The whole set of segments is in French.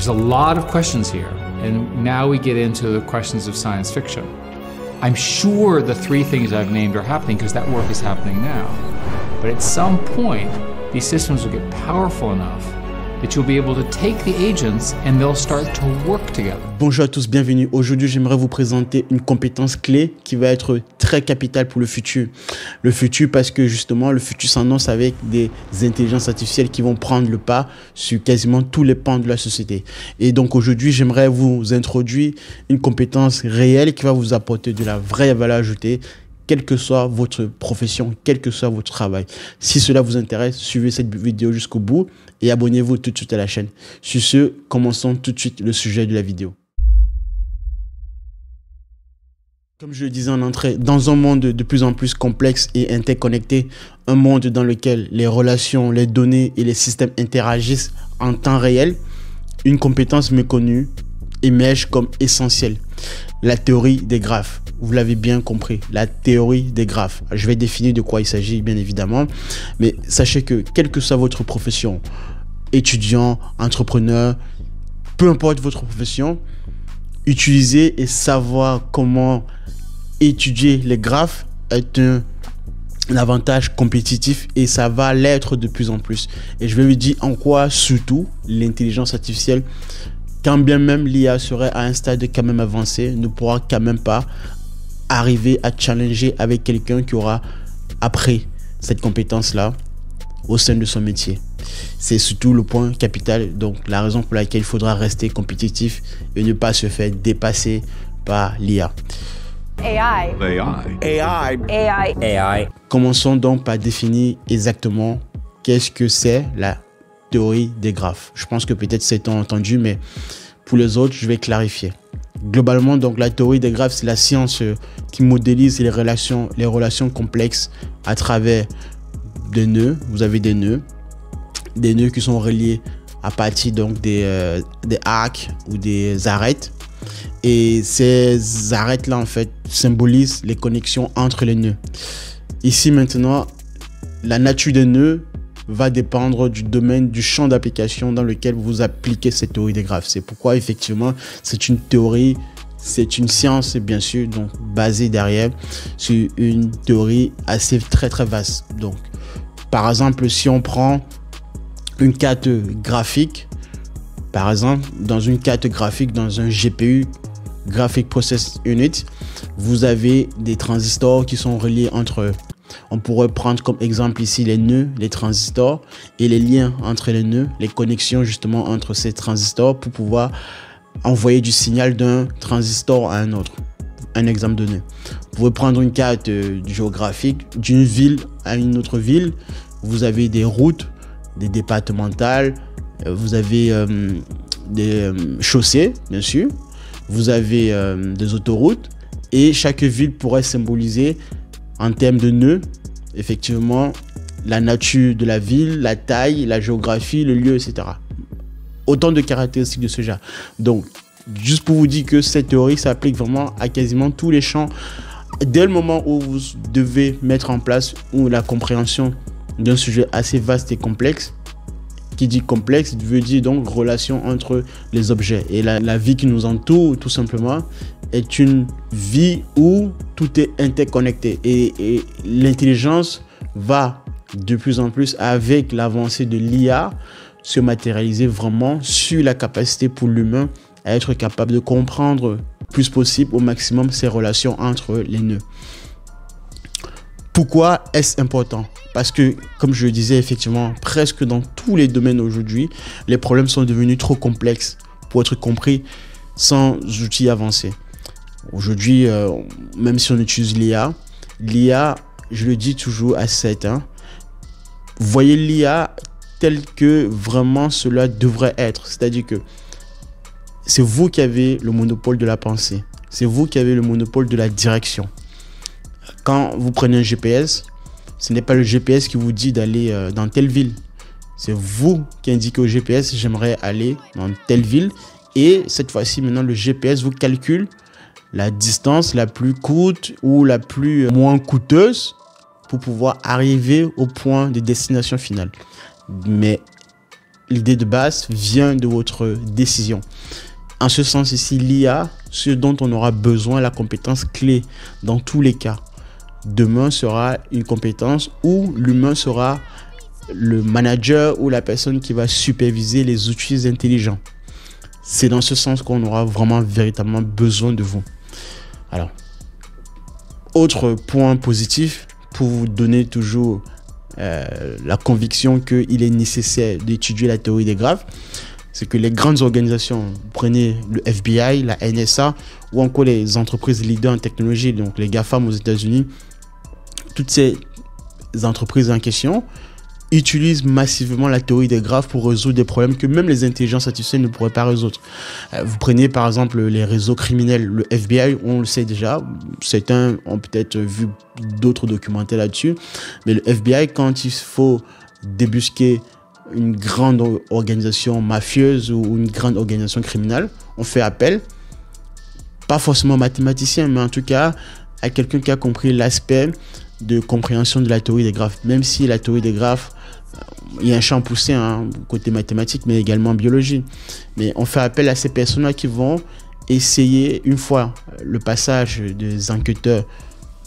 There's a lot of questions here, and now we get into the questions of science fiction. I'm sure the three things I've named are happening because that work is happening now. But at some point, these systems will get powerful enough that you'll be able to take the agents and they'll start to work together. Bonjour à tous, bienvenue. Aujourd'hui, j'aimerais vous présenter une compétence clé qui va être très capitale pour le futur. Le futur parce que justement, le futur s'annonce avec des intelligences artificielles qui vont prendre le pas sur quasiment tous les pans de la société. Et donc aujourd'hui, j'aimerais vous introduire une compétence réelle qui va vous apporter de la vraie valeur ajoutée, quelle que soit votre profession, quel que soit votre travail. Si cela vous intéresse, suivez cette vidéo jusqu'au bout et abonnez-vous tout de suite à la chaîne. Sur ce, commençons tout de suite le sujet de la vidéo. Comme je le disais en entrée, dans un monde de plus en plus complexe et interconnecté, un monde dans lequel les relations, les données et les systèmes interagissent en temps réel, une compétence méconnue émerge comme essentielle. La théorie des graphes. Vous l'avez bien compris, la théorie des graphes. Je vais définir de quoi il s'agit, bien évidemment. Mais sachez que, quelle que soit votre profession, étudiant, entrepreneur, peu importe votre profession, utiliser et savoir comment étudier les graphes est un avantage compétitif et ça va l'être de plus en plus. Et je vais vous dire en quoi, surtout, l'intelligence artificielle, quand bien même l'IA serait à un stade quand même avancé, ne pourra quand même pas arriver à challenger avec quelqu'un qui aura appris cette compétence-là au sein de son métier. C'est surtout le point capital, donc la raison pour laquelle il faudra rester compétitif et ne pas se faire dépasser par l'IA. AI. Commençons donc par définir exactement qu'est-ce que c'est la théorie des graphes. Je pense que peut-être c'est entendu, mais pour les autres, je vais clarifier. Globalement, donc, la théorie des graphes, c'est la science qui modélise les relations complexes à travers des nœuds. Vous avez des nœuds qui sont reliés à partir donc des arcs ou des arêtes. Et ces arêtes-là, en fait, symbolisent les connexions entre les nœuds. Ici, maintenant, la nature des nœuds va dépendre du domaine, du champ d'application dans lequel vous appliquez cette théorie des graphes. C'est pourquoi, effectivement, c'est une théorie, c'est une science, bien sûr, donc basée derrière sur une théorie assez très vaste. Donc, par exemple, si on prend une carte graphique, par exemple, dans une carte graphique, dans un GPU, Graphic Process Unit, vous avez des transistors qui sont reliés entre eux. On pourrait prendre comme exemple ici les nœuds, les transistors et les liens entre les nœuds, les connexions justement entre ces transistors pour pouvoir envoyer du signal d'un transistor à un autre. Un exemple donné. Vous pouvez prendre une carte géographique d'une ville à une autre ville. Vous avez des routes, des départementales, vous avez des chaussées, bien sûr. Vous avez des autoroutes et chaque ville pourrait symboliser en termes de nœuds, effectivement, la nature de la ville, la taille, la géographie, le lieu, etc. Autant de caractéristiques de ce genre. Donc, juste pour vous dire que cette théorie s'applique vraiment à quasiment tous les champs. Dès le moment où vous devez mettre en place la compréhension d'un sujet assez vaste et complexe, qui dit complexe veut dire donc relation entre les objets. Et la vie qui nous entoure, tout simplement, est une vie où tout est interconnecté. Et l'intelligence va de plus en plus, avec l'avancée de l'IA, se matérialiser vraiment sur la capacité pour l'humain à être capable de comprendre le plus possible au maximum ces relations entre les nœuds. Pourquoi est-ce important? Parce que, comme je le disais, effectivement, presque dans tous les domaines aujourd'hui, les problèmes sont devenus trop complexes pour être compris sans outils avancés. Aujourd'hui, même si on utilise l'IA, je le dis toujours à certains, voyez l'IA tel que vraiment cela devrait être. C'est-à-dire que c'est vous qui avez le monopole de la pensée. C'est vous qui avez le monopole de la direction. Quand vous prenez un GPS, ce n'est pas le GPS qui vous dit d'aller dans telle ville. C'est vous qui indiquez au GPS, j'aimerais aller dans telle ville. Et cette fois-ci, maintenant, le GPS vous calcule la distance la plus courte ou la moins coûteuse pour pouvoir arriver au point de destination finale. Mais l'idée de base vient de votre décision. En ce sens ici, l'IA, ce dont on aura besoin, la compétence clé dans tous les cas, demain sera une compétence où l'humain sera le manager ou la personne qui va superviser les outils intelligents. C'est dans ce sens qu'on aura vraiment véritablement besoin de vous. Alors, autre point positif pour vous donner toujours la conviction qu'il est nécessaire d'étudier la théorie des graphes, c'est que les grandes organisations, prenez le FBI, la NSA ou encore les entreprises leaders en technologie, donc les GAFAM aux États-Unis, toutes ces entreprises en question utilisent massivement la théorie des graphes pour résoudre des problèmes que même les intelligences artificielles ne pourraient pas résoudre. Vous prenez par exemple les réseaux criminels, le FBI, on le sait déjà, certains ont peut-être vu d'autres documentaires là-dessus, mais le FBI, quand il faut débusquer une grande organisation mafieuse ou une grande organisation criminelle, on fait appel, pas forcément aux mathématiciens, mais en tout cas à quelqu'un qui a compris l'aspect de compréhension de la théorie des graphes. Même si la théorie des graphes, il y a un champ poussé côté mathématique, mais également en biologie. Mais on fait appel à ces personnes-là qui vont essayer, une fois le passage des enquêteurs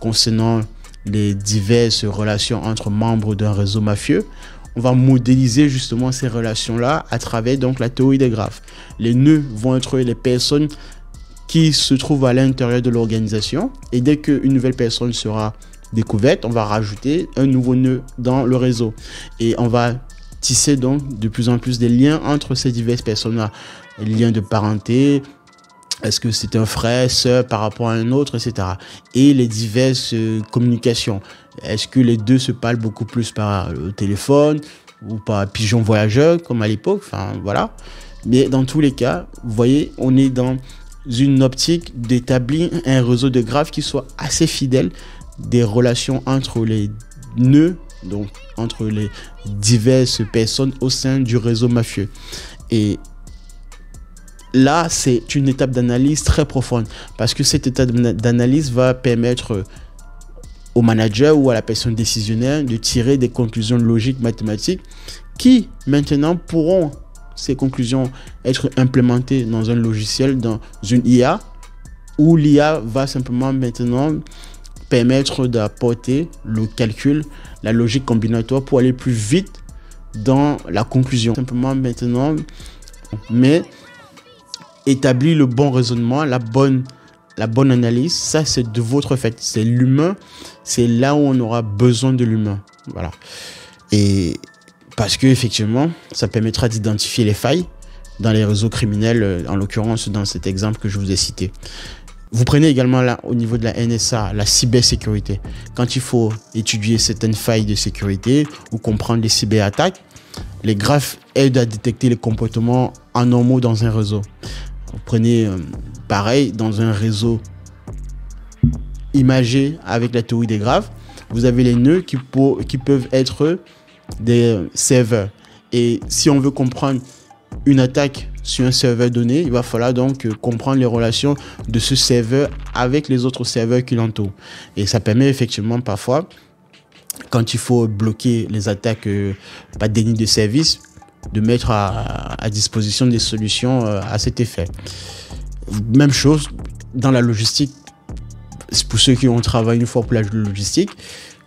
concernant les diverses relations entre membres d'un réseau mafieux, on va modéliser justement ces relations-là à travers donc la théorie des graphes. Les nœuds vont être les personnes qui se trouvent à l'intérieur de l'organisation, et dès qu'une nouvelle personne sera découverte, on va rajouter un nouveau nœud dans le réseau et on va tisser donc de plus en plus des liens entre ces diverses personnes-là, liens de parenté, est-ce que c'est un frère, sœur par rapport à un autre, etc. Et les diverses communications, est-ce que les deux se parlent beaucoup plus par téléphone ou par pigeon voyageur comme à l'époque, enfin voilà. Mais dans tous les cas, vous voyez, on est dans une optique d'établir un réseau de graphes qui soit assez fidèle des relations entre les nœuds, donc entre les diverses personnes au sein du réseau mafieux. Et là, c'est une étape d'analyse très profonde parce que cette étape d'analyse va permettre au manager ou à la personne décisionnaire de tirer des conclusions logiques mathématiques qui maintenant pourront, ces conclusions, être implémentées dans un logiciel, dans une IA, où l'IA va simplement maintenant permettre d'apporter le calcul, la logique combinatoire pour aller plus vite dans la conclusion. Simplement maintenant, mais établir le bon raisonnement, la bonne analyse, ça c'est de votre fait. C'est l'humain, c'est là où on aura besoin de l'humain. Voilà. Et parce que effectivement, ça permettra d'identifier les failles dans les réseaux criminels, en l'occurrence dans cet exemple que je vous ai cité. Vous prenez également là, au niveau de la NSA, la cybersécurité. Quand il faut étudier certaines failles de sécurité ou comprendre les cyberattaques, les graphes aident à détecter les comportements anormaux dans un réseau. Vous prenez pareil dans un réseau imagé avec la théorie des graphes, vous avez les nœuds qui peuvent être des serveurs. Et si on veut comprendre une attaque sur un serveur donné, il va falloir donc comprendre les relations de ce serveur avec les autres serveurs qui l'entourent. Et ça permet effectivement parfois, quand il faut bloquer les attaques par déni de service, de mettre à disposition des solutions à cet effet. Même chose dans la logistique. Pour ceux qui ont travaillé une fois pour la logistique,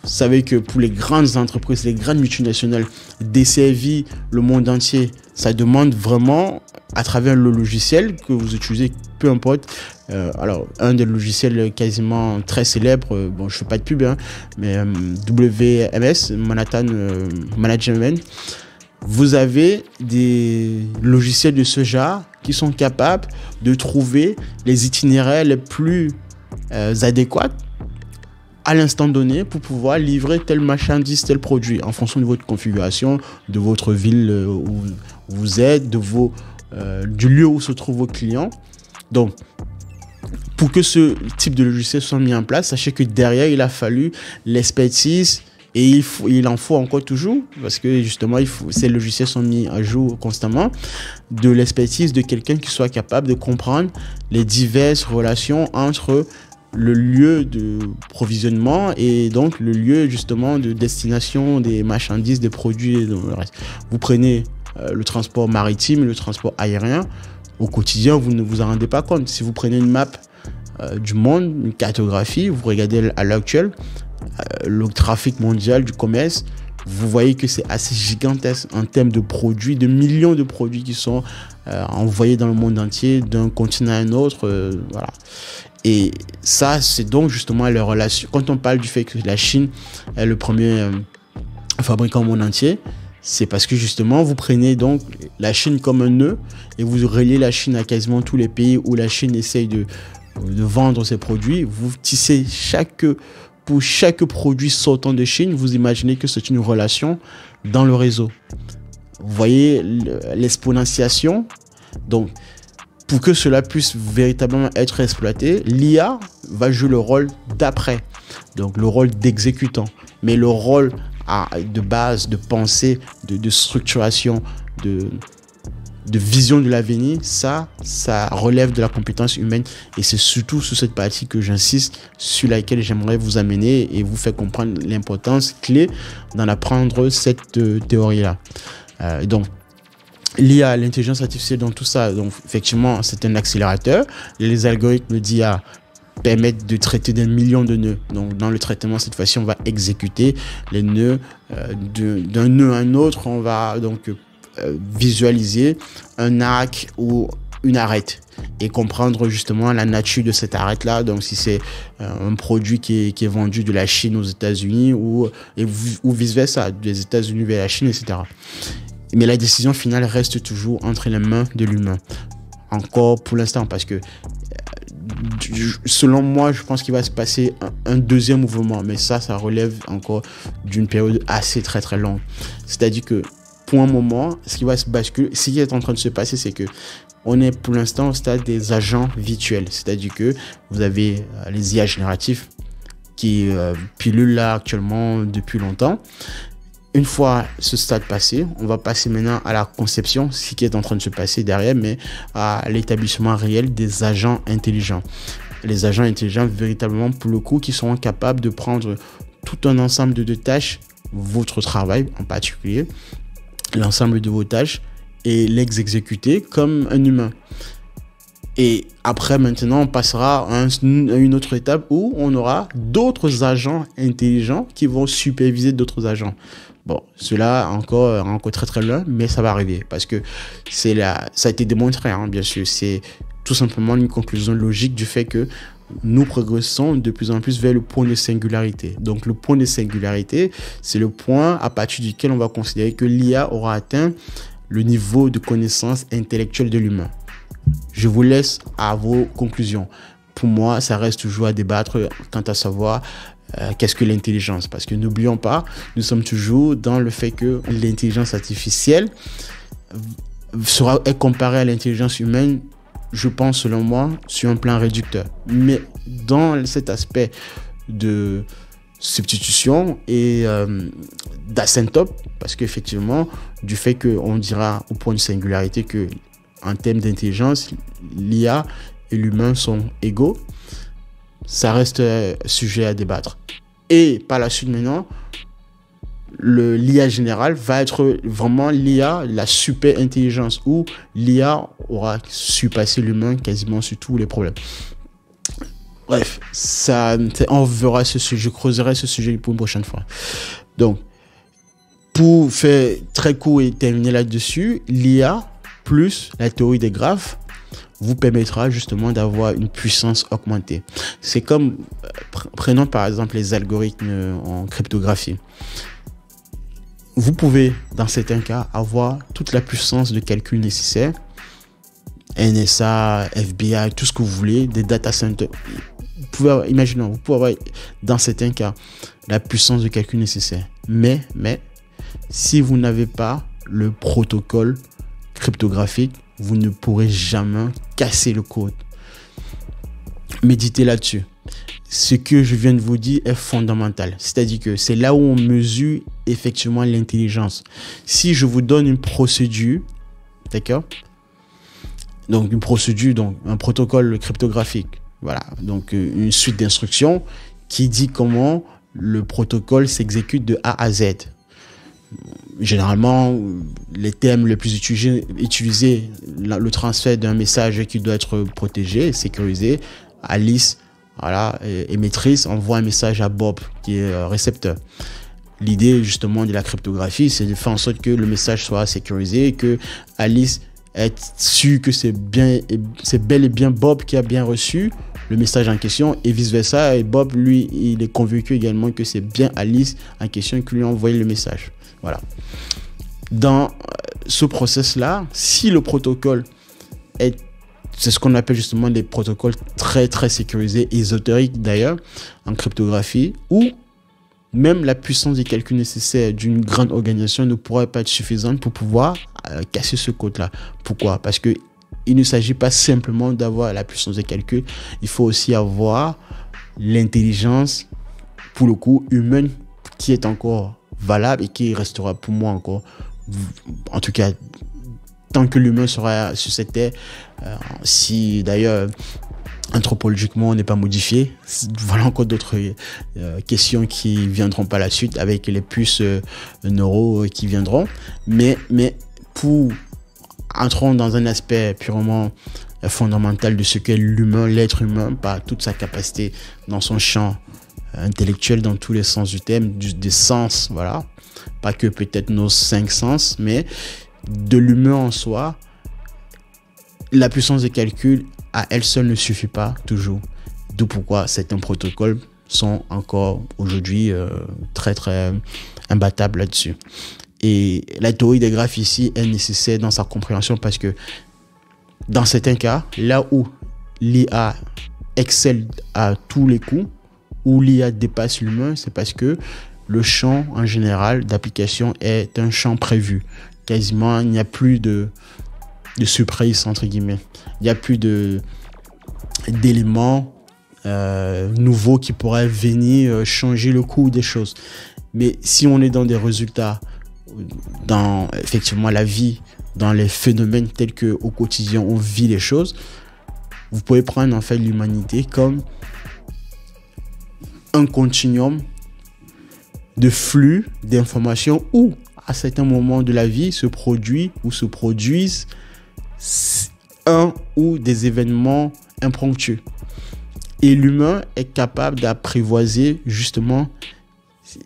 vous savez que pour les grandes entreprises, les grandes multinationales, desservir le monde entier, ça demande vraiment, à travers le logiciel que vous utilisez, peu importe. Alors, un des logiciels quasiment très célèbres, bon, je ne fais pas de pub, hein, mais WMS, Manhattan Management, vous avez des logiciels de ce genre qui sont capables de trouver les itinéraires les plus adéquats à l'instant donné pour pouvoir livrer telle marchandise, tel produit en fonction de votre configuration, de votre ville où vous êtes, du lieu où se trouvent vos clients. Donc, pour que ce type de logiciel soit mis en place, sachez que derrière, il a fallu l'expertise et il en faut encore toujours parce que justement, ces logiciels sont mis à jour constamment, de l'expertise de quelqu'un qui soit capable de comprendre les diverses relations entre le lieu de provisionnement et donc le lieu justement de destination des marchandises, des produits et le reste. Vous prenez le transport maritime, le transport aérien. Au quotidien, vous ne vous en rendez pas compte. Si vous prenez une map du monde, une cartographie, vous regardez à l'heure actuelle le trafic mondial du commerce, vous voyez que c'est assez gigantesque en termes de produits, de millions de produits qui sont envoyés dans le monde entier, d'un continent à un autre. Voilà. Et ça, c'est donc justement la relation. Quand on parle du fait que la Chine est le premier fabricant au monde entier, c'est parce que justement, vous prenez donc la Chine comme un nœud et vous reliez la Chine à quasiment tous les pays où la Chine essaye de vendre ses produits. Vous tissez pour chaque produit sortant de Chine, vous imaginez que c'est une relation dans le réseau. Vous voyez l'exponentiation. Donc, pour que cela puisse véritablement être exploité, l'IA va jouer le rôle d'après, donc le rôle d'exécutant. Mais le rôle de base, de pensée, de structuration, de vision de l'avenir, ça relève de la compétence humaine. Et c'est surtout sur cette partie que j'insiste, sur laquelle j'aimerais vous amener et vous faire comprendre l'importance clé d'en apprendre cette théorie-là. Donc, l'IA, l'intelligence artificielle dans tout ça, donc effectivement, c'est un accélérateur. Les algorithmes d'IA permettent de traiter des millions de nœuds. Donc, dans le traitement, cette fois-ci, on va exécuter les nœuds d'un nœud à un autre. On va donc visualiser un arc ou une arête et comprendre justement la nature de cette arête-là. Donc, si c'est un produit qui est vendu de la Chine aux États-Unis ou vice-versa, des États-Unis vers la Chine, etc. Mais la décision finale reste toujours entre les mains de l'humain. Encore pour l'instant, parce que selon moi, je pense qu'il va se passer un deuxième mouvement. Mais ça relève encore d'une période assez très très longue. C'est-à-dire que pour un moment, ce qui est en train de se passer, c'est que on est pour l'instant au stade des agents virtuels. C'est-à-dire que vous avez les IA génératifs qui pilulent là actuellement depuis longtemps. Une fois ce stade passé, on va passer maintenant à la conception, ce qui est en train de se passer derrière, mais à l'établissement réel des agents intelligents. Les agents intelligents, véritablement, pour le coup, qui seront capables de prendre tout un ensemble de tâches, votre travail en particulier, l'ensemble de vos tâches, et l'exécuter comme un humain. Et après, maintenant, on passera à une autre étape où on aura d'autres agents intelligents qui vont superviser d'autres agents. Bon, cela encore très très loin, mais ça va arriver parce que ça a été démontré, hein, bien sûr. C'est tout simplement une conclusion logique du fait que nous progressons de plus en plus vers le point de singularité. Donc, le point de singularité, c'est le point à partir duquel on va considérer que l'IA aura atteint le niveau de connaissance intellectuelle de l'humain. Je vous laisse à vos conclusions. Pour moi, ça reste toujours à débattre quant à savoir qu'est-ce que l'intelligence. Parce que n'oublions pas, nous sommes toujours dans le fait que l'intelligence artificielle est comparée à l'intelligence humaine, je pense selon moi, sur un plan réducteur. Mais dans cet aspect de substitution et d'asymptote, parce qu'effectivement, du fait qu'on dira au point de singularité que en termes d'intelligence, l'IA et l'humain sont égaux, ça reste sujet à débattre. Et par la suite maintenant, l'IA générale va être vraiment l'IA, la super intelligence, où l'IA aura surpassé l'humain quasiment sur tous les problèmes. Bref, on verra ce sujet, je creuserai ce sujet pour une prochaine fois. Donc, pour faire très court et terminer là-dessus, l'IA plus la théorie des graphes vous permettra justement d'avoir une puissance augmentée. C'est comme, prenons par exemple les algorithmes en cryptographie. Vous pouvez, dans certains cas, avoir toute la puissance de calcul nécessaire, NSA, FBI, tout ce que vous voulez, des data centers. Vous pouvez avoir, dans certains cas, la puissance de calcul nécessaire. Mais, si vous n'avez pas le protocole cryptographique, vous ne pourrez jamais casser le code. Méditez là-dessus. Ce que je viens de vous dire est fondamental. C'est-à-dire que c'est là où on mesure effectivement l'intelligence. Si je vous donne une procédure, d'accord? Donc une procédure, donc un protocole cryptographique. Voilà, donc une suite d'instructions qui dit comment le protocole s'exécute de A à Z. généralement, les thèmes les plus utilisés, le transfert d'un message qui doit être protégé, sécurisé. Alice, voilà, émettrice, envoie un message à Bob, qui est récepteur. L'idée, justement, de la cryptographie, c'est de faire en sorte que le message soit sécurisé et que Alice ait su que c'est bel et bien Bob qui a bien reçu le message en question et vice-versa. Et Bob, lui, il est convaincu également que c'est bien Alice en question qui lui a envoyé le message. Voilà. Dans ce process-là, si le protocole c'est ce qu'on appelle justement des protocoles très, très sécurisés, ésotériques d'ailleurs, en cryptographie, où même la puissance des calculs nécessaires d'une grande organisation ne pourrait pas être suffisante pour pouvoir casser ce code-là. Pourquoi? Parce que il ne s'agit pas simplement d'avoir la puissance des calculs, il faut aussi avoir l'intelligence, pour le coup, humaine, qui est encore valable et qui restera pour moi encore, en tout cas, tant que l'humain sera sur cette terre, si d'ailleurs anthropologiquement on n'est pas modifié. Voilà encore d'autres questions qui viendront par la suite avec les puces neuro qui viendront. Mais pour entrons dans un aspect purement fondamental de ce qu'est l'humain, l'être humain, par toute sa capacité dans son champ intellectuel, dans tous les sens du terme, des sens, voilà. Pas que peut-être nos 5 sens, mais de l'humain en soi, la puissance de calcul à elle seule ne suffit pas toujours. D'où pourquoi certains protocoles sont encore aujourd'hui très très imbattables là-dessus. Et la théorie des graphes ici est nécessaire dans sa compréhension parce que dans certains cas, là où l'IA excelle à tous les coups, où l'IA dépasse l'humain, c'est parce que le champ en général d'application est un champ prévu. Quasiment, il n'y a plus de surprise, entre guillemets. Il n'y a plus d'éléments nouveaux qui pourraient venir changer le cours des choses. Mais si on est dans des résultats, dans effectivement la vie, dans les phénomènes tels qu'au quotidien on vit les choses, vous pouvez prendre en fait l'humanité comme un continuum de flux d'informations où à certains moments de la vie se produit ou se produisent un ou des événements impromptus. Et l'humain est capable d'apprivoiser justement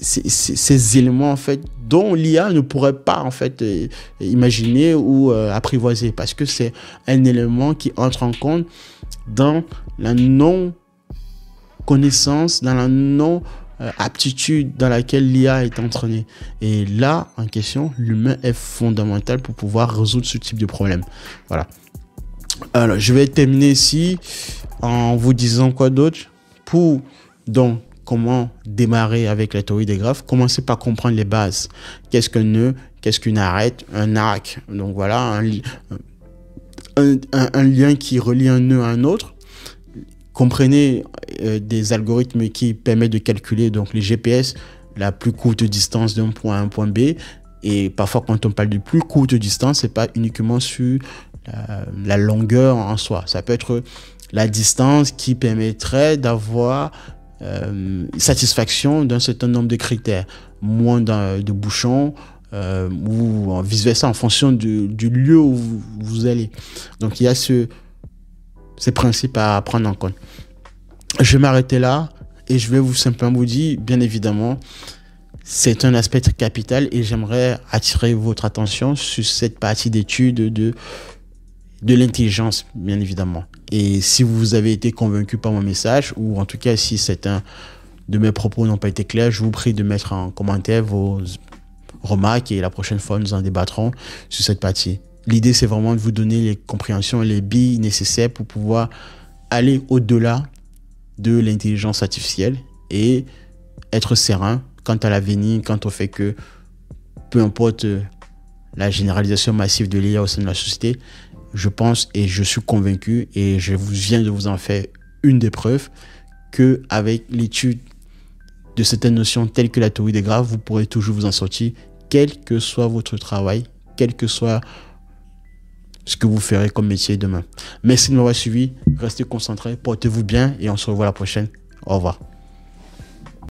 ces éléments en fait dont l'IA ne pourrait pas en fait imaginer ou apprivoiser parce que c'est un élément qui entre en compte dans la non-connaissance, dans la non-aptitude dans laquelle l'IA est entraînée. Et là, en question, l'humain est fondamental pour pouvoir résoudre ce type de problème. Voilà. Alors, je vais terminer ici en vous disant quoi d'autre. Pour donc comment démarrer avec la théorie des graphes, commencez par comprendre les bases. Qu'est-ce qu'un nœud, qu'est-ce qu'une arête, un arc. Donc voilà, un lien qui relie un nœud à un autre. Comprenez des algorithmes qui permettent de calculer donc les GPS, la plus courte distance d'un point à un point B. Et parfois, quand on parle de plus courte distance, c'est pas uniquement sur la longueur en soi. Ça peut être la distance qui permettrait d'avoir satisfaction d'un certain nombre de critères, moins de bouchons ou vice-versa en fonction du lieu où vous allez. Donc, il y a ces principes à prendre en compte. Je vais m'arrêter là et je vais simplement vous dire, bien évidemment, c'est un aspect capital et j'aimerais attirer votre attention sur cette partie d'étude de l'intelligence, bien évidemment. Et si vous avez été convaincu par mon message, ou en tout cas si certains de mes propos n'ont pas été clairs, je vous prie de mettre en commentaire vos remarques et la prochaine fois, nous en débattrons sur cette partie. L'idée, c'est vraiment de vous donner les compréhensions et les billes nécessaires pour pouvoir aller au-delà de l'intelligence artificielle et être serein quant à l'avenir, quant au fait que peu importe la généralisation massive de l'IA au sein de la société, je pense et je suis convaincu et je viens de vous en faire une des preuves qu'avec l'étude de certaines notions telles que la théorie des graphes, vous pourrez toujours vous en sortir, quel que soit votre travail, quel que soit ce que vous ferez comme métier demain. Merci de m'avoir suivi, restez concentrés, portez-vous bien et on se revoit la prochaine. Au revoir.